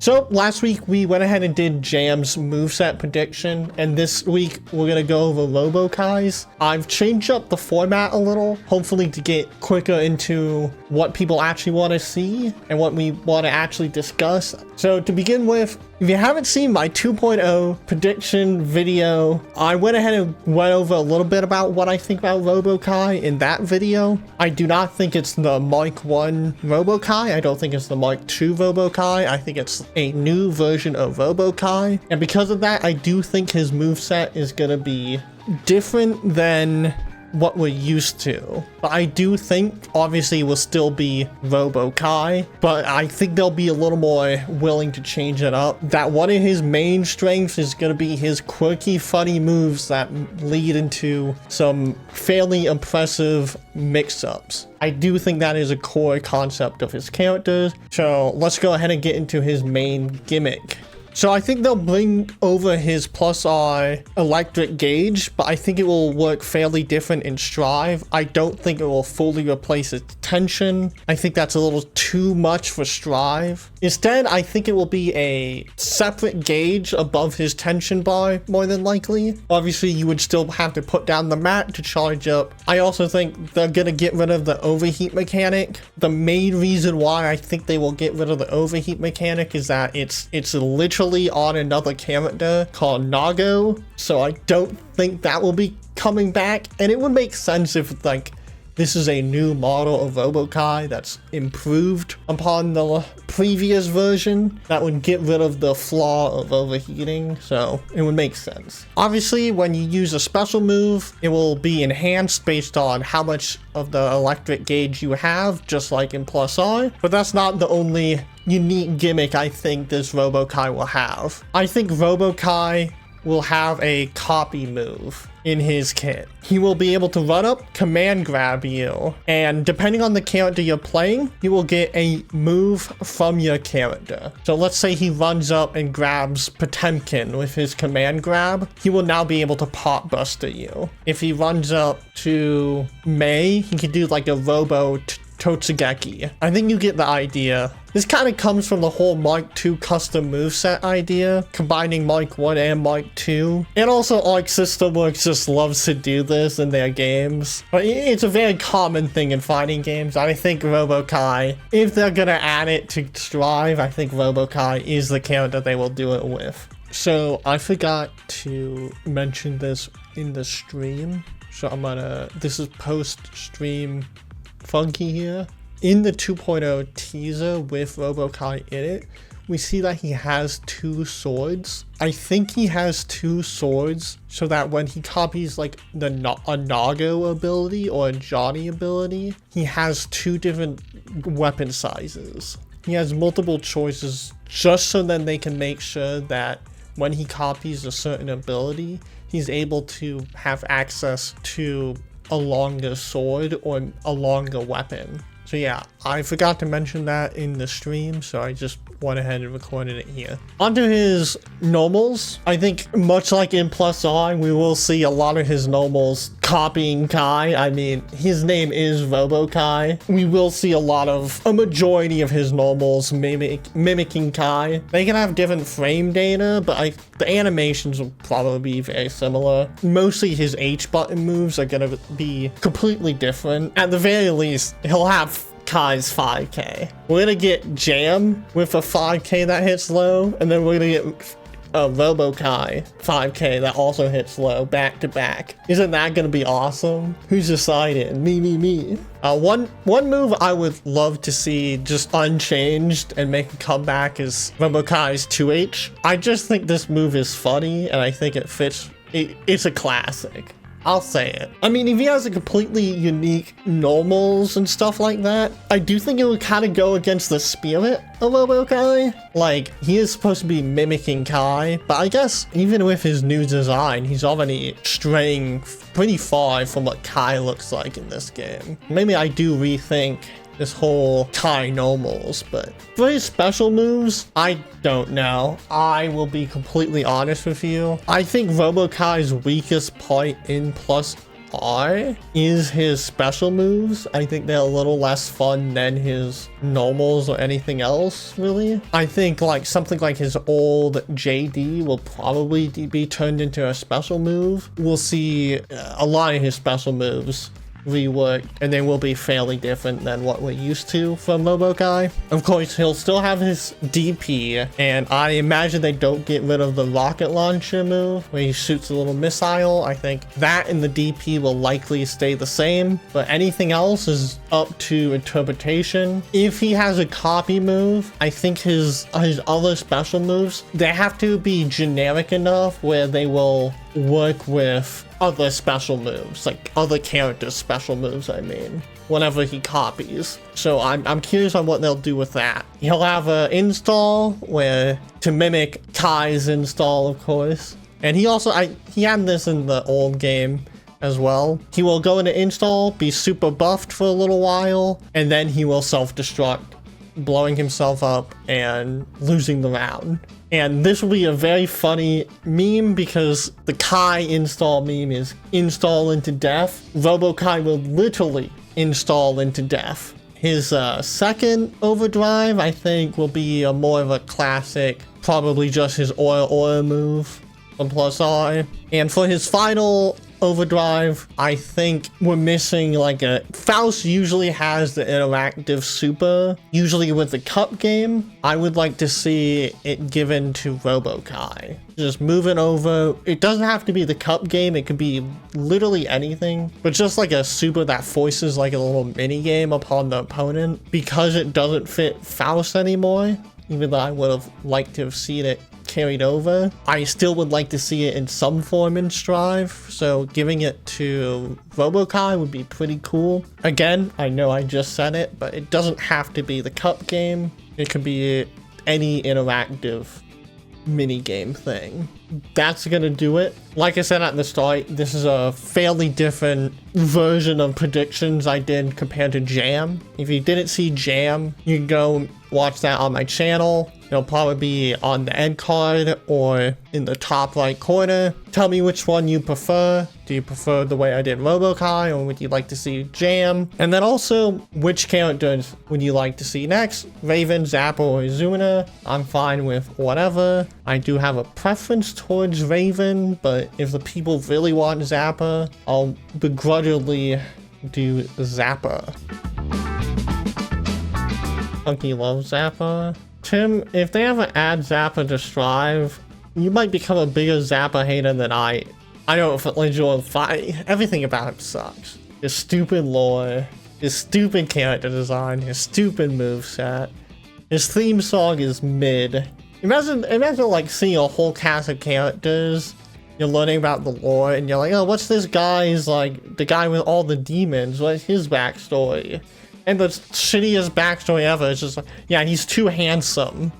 So last week we went ahead and did Jam's moveset prediction, and this week we're gonna go over robo-kys. I've changed up the format a little, hopefully to get quicker into what people actually want to see and what we want to actually discuss. So to begin with, if you haven't seen my 2.0 prediction video, I went ahead and went over a little bit about what I think about robo-ky in that video. I do not think it's the Mark 1 robo-ky. I don't think it's the Mark 2 robo-ky. I think it's a new version of robo-ky. And because of that, I do think his moveset is going to be different than what we're used to. But I do think obviously it will still be robo-ky, but I think they'll be a little more willing to change it up. That one of his main strengths is going to be his quirky, funny moves that lead into some fairly impressive mix-ups. I do think that is a core concept of his characters. So let's go ahead and get into his main gimmick. So I think they'll bring over his plus R electric gauge, but I think it will work fairly different in Strive. I don't think it will fully replace its tension. I think that's a little too much for Strive. Instead, I think it will be a separate gauge above his tension bar, more than likely. Obviously, you would still have to put down the mat to charge up. I also think they're gonna get rid of the overheat mechanic. The main reason why I think they will get rid of the overheat mechanic is that it's literally on another character called Nago, so I don't think that will be coming back. And it would make sense if like this is a new model of robo-ky that's improved upon the previous version that would get rid of the flaw of overheating, so it would make sense. Obviously, when you use a special move, it will be enhanced based on how much of the electric gauge you have, just like in Plus R, but that's not the only unique gimmick I think this robo-ky will have. I think robo-ky will have a copy move in his kit. He will be able to run up, command grab you, and depending on the character you're playing, you will get a move from your character. So let's say he runs up and grabs Potemkin with his command grab, he will now be able to pop buster you. If he runs up to Mei, he can do like a robo-Totsugeki. I think you get the idea. This kind of comes from the whole Mark II custom moveset idea, combining Mark 1 and Mark 2. And also Arc System Works just loves to do this in their games. But it's a very common thing in fighting games. I think robo-ky, if they're gonna add it to Strive, I think robo-ky is the character they will do it with. So I forgot to mention this in the stream. So this is post-stream funky here. In the 2.0 teaser with robo-ky in it, we see that he has two swords. I think he has two swords so that when he copies like a Nago ability or a Johnny ability, he has two different weapon sizes. He has multiple choices just so then they can make sure that when he copies a certain ability, he's able to have access to a longer sword or a longer weapon. So yeah, I forgot to mention that in the stream, so I just went ahead and recorded it here. Onto his normals. I think much like in Plus R, we will see a lot of his normals copying Kai. I mean, his name is robo-ky. We will see a majority of his normals mimicking Kai. They can have different frame data, but the animations will probably be very similar. Mostly his H button moves are gonna be completely different. At the very least, he'll have Kai's 5k. We're gonna get Jam with a 5k that hits low, and then we're gonna get a robo-ky 5k that also hits low back to back. Isn't that gonna be awesome? Who's decided? Me. One move I would love to see just unchanged and make a comeback is robo-ky's 2H. I just think this move is funny and I think it fits. It's a classic. I'll say it. I mean, if he has a completely unique normals and stuff like that, I do think it would kind of go against the spirit of robo-ky. Like, he is supposed to be mimicking Kai, but I guess even with his new design, he's already straying pretty far from what Kai looks like in this game. Maybe I do rethink this whole Kai normals, but for his special moves, I don't know. I will be completely honest with you. I think robo-ky's weakest part in Plus are is his special moves. I think they're a little less fun than his normals or anything else, really. I think like something like his old JD will probably be turned into a special move. We'll see a lot of his special moves reworked, and they will be fairly different than what we're used to from robo-ky. Of course, he'll still have his DP, and I imagine they don't get rid of the rocket launcher move where he shoots a little missile. I think that and the DP will likely stay the same, but anything else is up to interpretation. If he has a copy move, I think his other special moves, they have to be generic enough where they will work with other special moves, like other characters' special moves, I mean, whenever he copies. So I'm curious on what they'll do with that. He'll have an install where to mimic Kai's install, of course. And he also, he had this in the old game as well. He will go into install, be super buffed for a little while, and then he will self-destruct, blowing himself up and losing the round. And this will be a very funny meme because the Kai install meme is install into death. robo-ky will literally install into death. His second overdrive, I think, will be a more of a classic, probably just his oil move on plus R. And for his final overdrive, I think we're missing like a... Faust usually has the interactive super, usually with the cup game. I would like to see it given to robo-ky. Just move it over. It doesn't have to be the cup game, it could be literally anything, but just like a super that forces like a little mini game upon the opponent. Because it doesn't fit Faust anymore, even though I would have liked to have seen it carried over, I still would like to see it in some form in Strive, so giving it to robo-ky would be pretty cool. Again, I know I just said it, but it doesn't have to be the cup game. It could be any interactive mini-game thing. That's gonna do it. Like I said at the start, this is a fairly different version of predictions I did compared to Jam. If you didn't see Jam, you can go watch that on my channel. It'll probably be on the end card or in the top right corner. Tell me which one you prefer. Do you prefer the way I did robo-ky, or would you like to see Jam? And then also, which characters would you like to see next? Raven, Zappa, or Izuna? I'm fine with whatever. I do have a preference towards Raven, but if the people really want Zappa, I'll begrudgingly do Zappa. Funky loves Zappa. Tim, if they ever add Zappa to Strive, you might become a bigger Zappa hater than I. I don't enjoy everything about him sucks. His stupid lore, his stupid character design, his stupid moveset. His theme song is mid. Imagine like seeing a whole cast of characters, you're learning about the lore, and you're like, oh, what's this guy's, like, the guy with all the demons, what's his backstory? And the shittiest backstory ever is just like, yeah, he's too handsome.